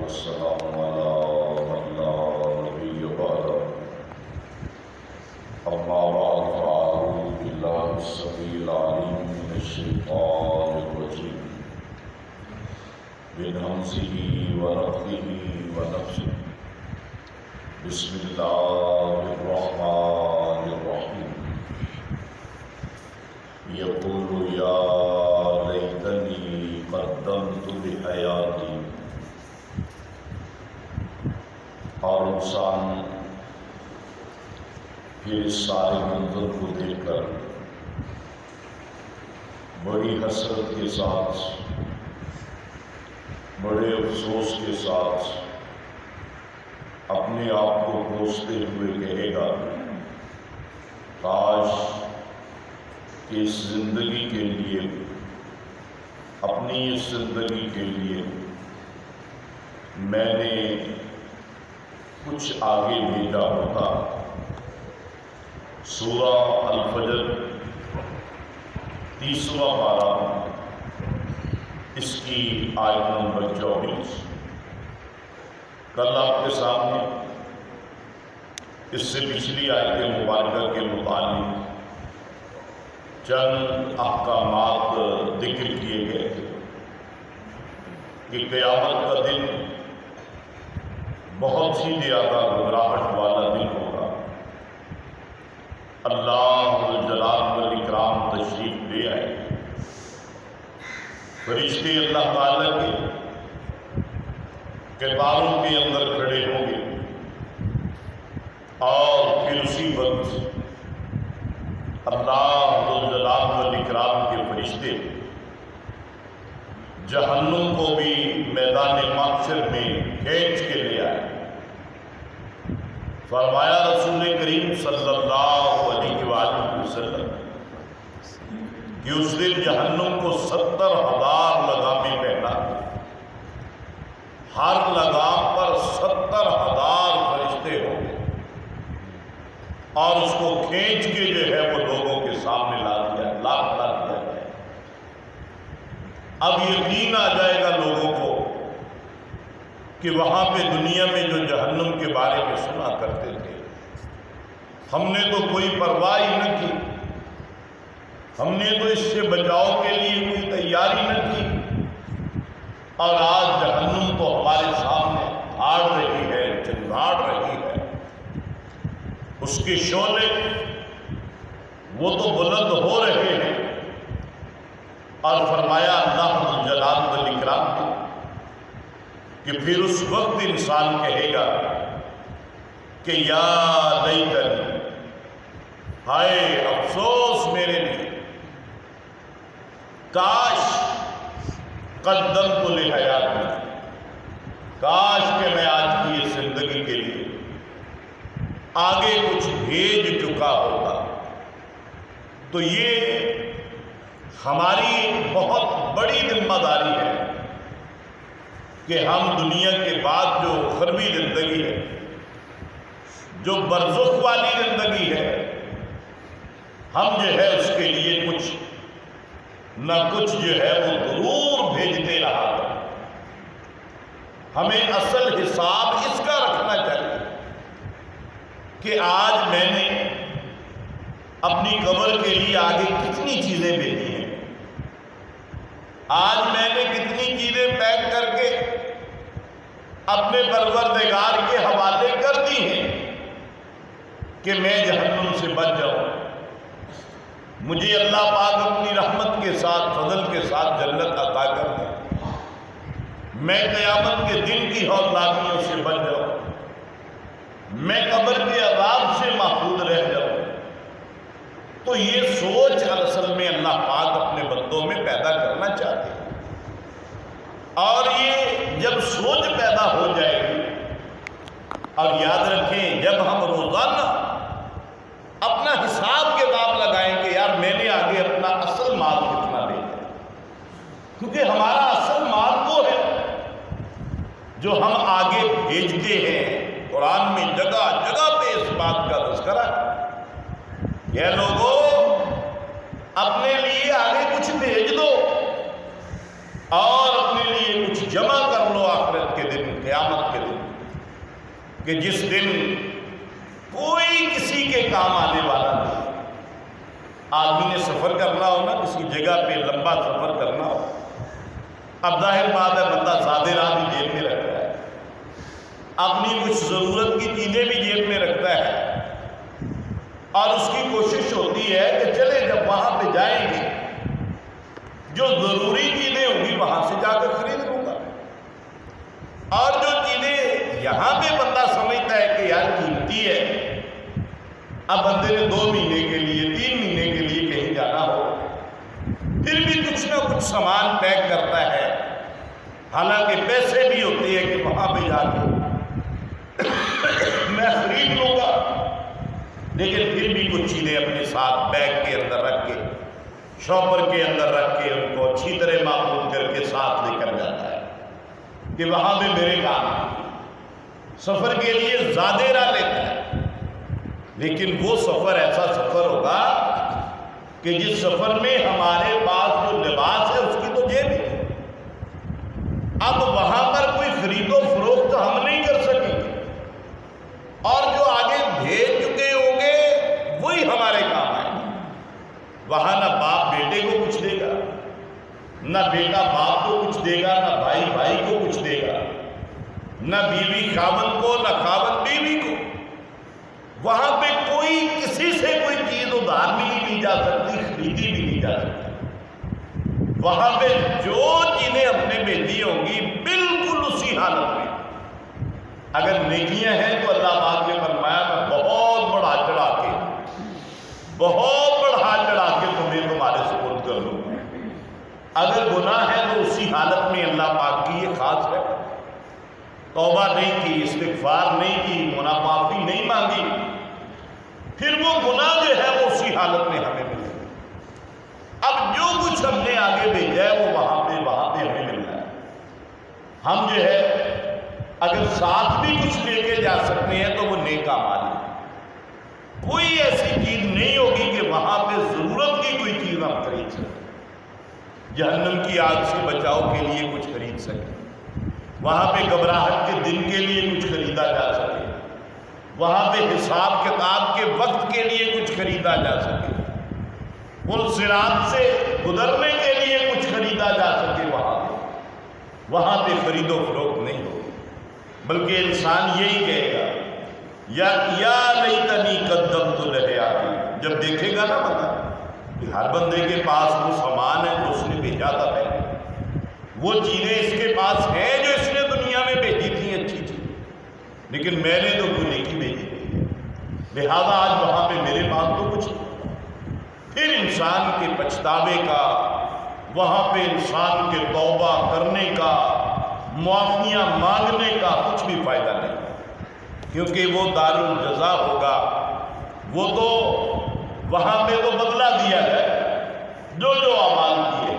والسلام على من لا نبي بعده أما بعد فأعوذ بالله السميع العليم من الشيطان الرجيم من همزه ونفخه ونفسه بسم الله الرحمن الرحيم يقول يا ليتني قدمت لحياتي اور انسان پھر اس سارے منظر کو دیکھ کر بڑی حسرت کے ساتھ بڑے افسوس کے ساتھ اپنے آپ کو کوستے ہوئے کہے گا کاش کہ اس زندگی کے لیے اپنی اس زندگی کے لیے میں نے کچھ آگے بھیجا ہوتا۔ سورہ الفجر 30واں پارہ اس کی آیت نمبر 24۔ کل آپ کے سامنے اس سے پچھلی آیت مبارکہ کے متعلق چند احکامات ذکر کیے گئے تھے کہ قیامت کا دن بہت ہی زیادہ گھبراہٹ والا دن ہوگا۔ اللہ الجلال والاکرام تشریف لے آئے، فرشتے اللہ تعالیٰ کے کتاروں کے اندر کھڑے ہوں گے اور پھر اسی وقت اللہ الجلال والاکرام کے فرشتے جہنم کو بھی میدان محشر میں کھینچ کے لے آئے۔ فرمایا رسول کریم صلی اللہ علیہ وآلہ وسلم کہ اس دن جہنم کو 70,000 لگامیں پہنا، ہر لگام پر 70,000 فرشتے ہوں گے اور اس کو کھینچ کے جو ہے وہ لوگوں کے سامنے لا دیا جائے۔ اب یقین آ جائے گا لوگوں کو کہ وہاں پہ دنیا میں جو جہنم کے بارے میں سنا کرتے تھے ہم نے تو کوئی پرواہ ہی نہ کی، ہم نے تو اس سے بچاؤ کے لیے کوئی تیاری نہ کی، اور آج جہنم تو ہمارے سامنے آڑ رہی ہے، چنگاڑ رہی ہے، اس کے شعلے وہ تو بلند ہو رہے ہیں۔ اور فرمایا اللہ الجلال والاکرام نے کہ پھر اس وقت انسان کہے گا کہ یا لیتنی، ہائے افسوس میرے لیے، کاش قدمت لحیاتی، کاش کہ میں آج کی اس زندگی کے لیے آگے کچھ بھیج چکا ہوتا۔ تو یہ ہماری بہت بڑی ذمہ داری ہے کہ ہم دنیا کے بعد جو اخروی زندگی ہے، جو برزخ والی زندگی ہے، ہم جو ہے اس کے لیے کچھ نہ کچھ جو ہے وہ ضرور بھیجتے رہا ہے۔ ہمیں اصل حساب اس کا رکھنا چاہیے کہ آج میں نے اپنی قبر کے لیے آگے کتنی چیزیں بھیجی ہیں، آج میں نے کتنی چیزیں پیک کر کے اپنے پروردگار کے حوالے کر دی ہیں کہ میں جہنم سے بچ جاؤں، مجھے اللہ پاک اپنی رحمت کے ساتھ، فضل کے ساتھ جنت عطا کر دے، میں قیامت کے دن کی ہولناکیوں سے بچ جاؤں، میں قبر کے عذاب سے محفوظ رہ جاؤں۔ تو یہ سوچ اصل میں اللہ پاک اپنے بندوں میں پیدا کرنا چاہتے ہیں، اور یہ جب سوچ پیدا ہو جائے گی، اور یاد رکھیں جب ہم روزانہ اپنا حساب کتاب لگائیں گے، یار میں نے آگے اپنا اصل مال کتنا بھیجا، کیونکہ ہمارا اصل مال وہ ہے جو ہم آگے بھیجتے ہیں۔ قرآن میں جگہ جگہ پہ اس بات کا تذکرہ ہے، یہ لوگوں اپنے لیے آگے کچھ بھیج دو اور اپنے لیے کچھ جمع کر لو آخرت کے دن قیامت کہ جس دن کوئی کسی کے کام آنے والا نہیں. آدمی نے سفر کرنا ہو نا، کسی جگہ پہ لمبا سفر کرنا ہو، اب ظاہر بات ہے بندہ زیادہ راہ بھی جیب میں رکھتا ہے، اپنی کچھ ضرورت کی چیزیں بھی جیب میں رکھتا ہے، اور اس کی کوشش ہوتی ہے کہ چلے جب وہاں پہ جائیں گے جو ضروری چیزیں ہوں گی وہاں سے جا کر خرید لوں گا، اور جو چیزیں یہاں پہ بندہ سمجھتا ہے کہ یار قیمتی ہے، اب بندے نے 2 مہینے کے لیے 3 مہینے کے لیے کہیں جانا ہو، پھر بھی کچھ نہ کچھ سامان پیک کرتا ہے، حالانکہ پیسے بھی ہوتے ہیں کہ وہاں پہ جا کے میں خرید لوں گا، لیکن پھر بھی کچھ چیزیں اپنے ساتھ بیگ کے اندر رکھ کے، شاپر کے اندر رکھ کے ان کو اچھی طرح محفوظ کر کے ساتھ لے کر جاتا ہے کہ وہاں پہ میرے کام ہے. سفر کے لیے زیادہ راہ لیتا ہے، لیکن وہ سفر ایسا سفر ہوگا کہ جس سفر میں ہمارے پاس جو لباس ہے اس کی تو جیب ہے. اب وہاں پر کوئی خرید و فروخت ہم نہیں کر سکیں گے، اور جو آگے بھیج چکے ہوں گے وہی ہمارے کام آئے گا. وہاں نہ باپ بیٹے کو کچھ دے گا، نہ بیٹا باپ کو کچھ دے گا، نہ بھائی بھائی کو کچھ دے گا، نہ بیوی خاوند کو، نہ خاوند بیوی کو. وہاں پہ کوئی کسی سے کوئی چیز ادھار ملی نہیں جا سکتی، خریدی بھی نہیں جا سکتی. وہاں پہ جو چیزیں ہم نے بھیجی ہوں گی بالکل اسی حالت میں. اگر نیکیاں ہیں تو اللہ پاک نے فرمایا میں بہت بڑھا چڑھا کے تمہیں تمہارے سپرد کر لوں. اگر گناہ ہے تو اسی حالت میں اللہ پاک کی یہ خاص ہے، توبہ نہیں کی، استغفار نہیں کی، گناہ معافی نہیں مانگی، پھر وہ گناہ جو ہے وہ اسی حالت میں ہمیں ملے. اب جو کچھ ہم نے آگے بھیجا ہے وہ وہاں پہ ہمیں مل رہا ہے. ہم جو ہے اگر ساتھ بھی کچھ لے کے جا سکتے ہیں تو وہ نیک اعمال ہے. کوئی ایسی چیز نہیں ہوگی کہ وہاں پہ ضرورت کی کوئی چیز ہم خرید سکیں، جہنم کی آگ سے بچاؤ کے لیے کچھ خرید سکیں، وہاں پہ گھبراہٹ کے دن کے لیے کچھ خریدا جا سکے، وہاں پہ حساب کتاب کے وقت کے لیے کچھ خریدا جا سکے، ان صراط سے گزرنے کے لیے کچھ خریدا جا سکے. وہاں پہ خرید و فروخت نہیں ہوگی، بلکہ انسان یہی کہے گا یا لیتنی قدمت لحیاتی. جب دیکھے گا نا بندہ کہ ہر بندے کے پاس وہ سامان ہے جو اس نے بھیجا تھا پہلے، وہ چیزیں اس کے پاس ہیں جو اس نے دنیا میں بھیجی تھیں اچھی چیزیں، لیکن میں نے تو کوئی نیکی بھیجی تھی، لہذا آج وہاں پہ میرے پاس تو کچھ نہیں. پھر انسان کے پچھتاوے کا، وہاں پہ انسان کے توبہ کرنے کا، معافیاں مانگنے کا کچھ بھی فائدہ نہیں، کیونکہ وہ دار الجزا ہوگا. وہ تو وہاں پہ تو بدلہ دیا جائے جو اعمال کیے.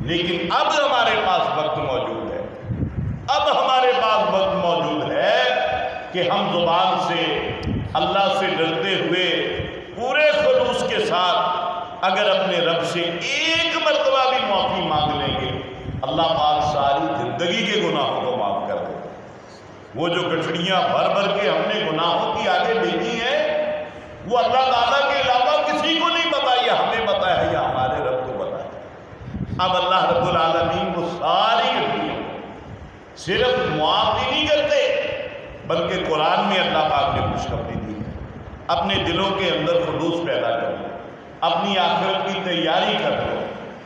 لیکن اب ہمارے پاس وقت موجود ہے، اب ہمارے پاس وقت موجود ہے کہ ہم زبان سے اللہ سے ڈرتے ہوئے پورے خلوص کے ساتھ اگر اپنے رب سے ایک مرتبہ بھی معافی مانگ لیں گے، اللہ پاک ساری زندگی کے گناہوں کو معاف کر دے. وہ جو گٹھڑیاں بھر بھر کے ہم نے گناہوں کی آگے بھیجی ہیں وہ اللہ تعالیٰ کے علاوہ کسی کو نہیں پتا، یہ ہمیں پتا ہے یا ہمارے رب کو پتا ہے. اب اللہ رب العالمین وہ ساری گٹھڑیاں صرف معاف ہی نہیں کرتے، بلکہ قرآن میں اللہ پاک نے خوشخبری دی ہے. اپنے دلوں کے اندر خلوص پیدا کرو، اپنی آخرت کی تیاری کر لو،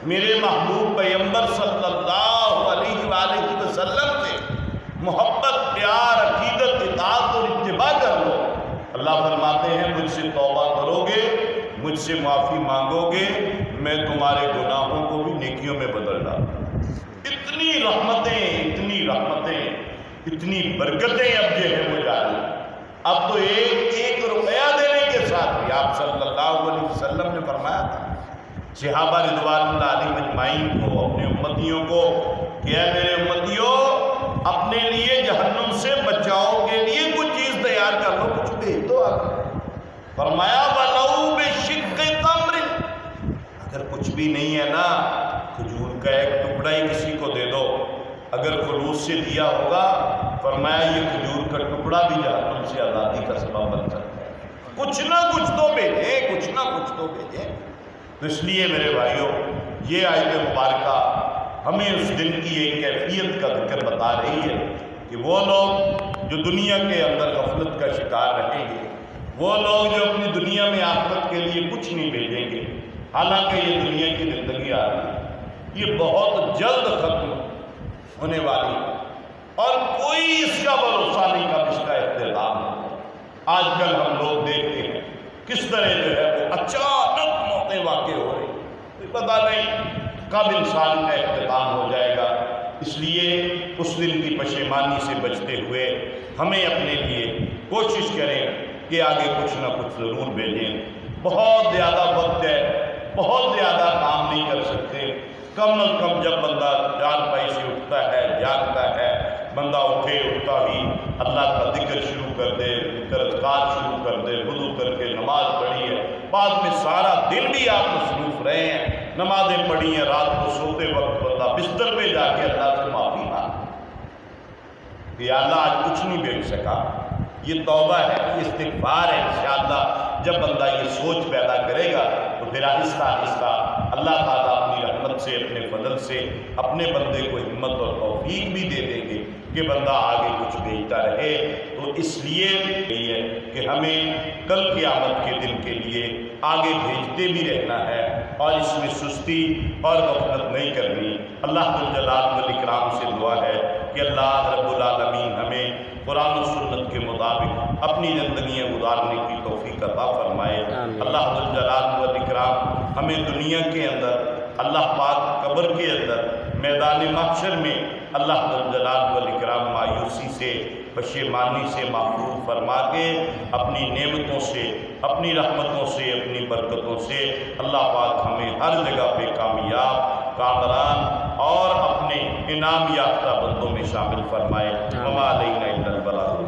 میرے محبوب پیغمبر صلی اللہ علیہ وآلہ وسلم سے محبت، پیار، عقیدت، اطاعت اور اتباع کر لو. اللہ فرماتے ہیں مجھ سے توبہ کرو گے، مجھ سے معافی مانگو گے، میں تمہارے گناہوں کو بھی نیکیوں میں بدل ڈالوں. اتنی رحمتیں، اتنی برکتیں اب جو ہے وہ جاری. اب تو ایک روپیہ دینے کے ساتھ بھی آپ صلی اللہ علیہ وسلم نے فرمایا تھا صحابہ رضوان اللہ علیہ اجمعین کو، اپنے امتیوں کو کہ اے میرے امتیوں، اپنے لیے جہنم سے بچاؤ کے لیے کچھ چیز تیار کر لو، کچھ بھیج دو. فرمایا وَلَوْ بِشِقِّ تَمْرٍ، اگر کچھ بھی نہیں ہے نا، کھجور کا ایک ٹکڑا ہی کسی کو دے دو. اگر خلوص سے دیا ہوگا فرمایا یہ کھجور کا ٹکڑا بھی جہنم سے آزادی کا سبب بن سکتا ہے۔ کچھ نہ کچھ تو بھیجیں، کچھ نہ کچھ تو بھیجیں۔ تو اس لیے میرے بھائیوں، یہ آیت مبارکہ ہمیں اس دن کی ایک کیفیت کا ذکر بتا رہی ہے کہ وہ لوگ جو دنیا کے اندر غفلت کا شکار رہیں گے، وہ لوگ جو اپنی دنیا میں آخرت کے لیے کچھ نہیں بھیجیں گے، حالانکہ یہ دنیا کی زندگی آ رہی ہے، یہ بہت جلد ختم ہونے والی ہے اور کوئی اس کا بھروسہ نہیں کب اس کا اختتام ہے۔ آج کل ہم لوگ دیکھتے ہیں کس طرح جو ہے وہ اچانک موتیں واقع ہو رہی ہیں، کوئی پتہ نہیں کب انسان کا اختتام ہو جائے گا۔ اس لیے اس دن کی پشیمانی سے بچتے ہوئے ہمیں اپنے لیے کوشش کریں کہ آگے کچھ نہ کچھ ضرور بھیجیں۔ بہت زیادہ وقت ہے، بہت زیادہ کام نہیں کر سکتے، کم از کم جب بندہ چارپائی سے اٹھتا ہے، جاگتا ہے، بندہ اٹھتا ہی اللہ کا ذکر شروع کر دے، ذکر اذکار شروع کر دے، وضو کر کے نماز پڑھی ہے، بعد میں سارا دن بھی آپ مصروف رہے ہیں، نمازیں پڑھی ہیں، رات کو سوتے وقت بندہ بستر پہ جا کے اللہ سے معافی مانگے کہ یا اللہ آج کچھ نہیں بھیج سکا۔ یہ توبہ ہے، یہ استغفار ہے۔ انشاءاللہ جب بندہ یہ سوچ پیدا کرے گا تو پھر آہستہ آہستہ اللہ تعالیٰ اپنی رحمت سے، اپنے فضل سے اپنے بندے کو ہمت اور توفیق بھی دے دیں گے کہ بندہ آگے کچھ بھیجتا رہے۔ تو اس لیے یہ ہے کہ ہمیں کل قیامت کے دن کے لیے آگے بھیجتے بھی رہنا ہے اور اس میں سستی اور غفلت نہیں کرنی۔ اللہ ذوالجلال والاکرام سے دعا ہے کہ اللہ رب العالمین ہمیں قرآن و سنت کے مطابق اپنی زندگیاں گزارنے کی توفیق عطا فرمائے۔ اللہ ذوالجلال والاکرام ہمیں دنیا کے اندر، اللہ پاک قبر کے اندر، میدان محشر میں اللہ ذوالجلال والاکرام مایوسی سے، پشیمانی سے محفوظ فرما کے اپنی نعمتوں سے، اپنی رحمتوں سے، اپنی برکتوں سے اللہ پاک ہمیں ہر جگہ پہ کامیاب، کامران اور اپنے انعام یافتہ بندوں میں شامل فرمائے۔ وما علینا الا البلاغ۔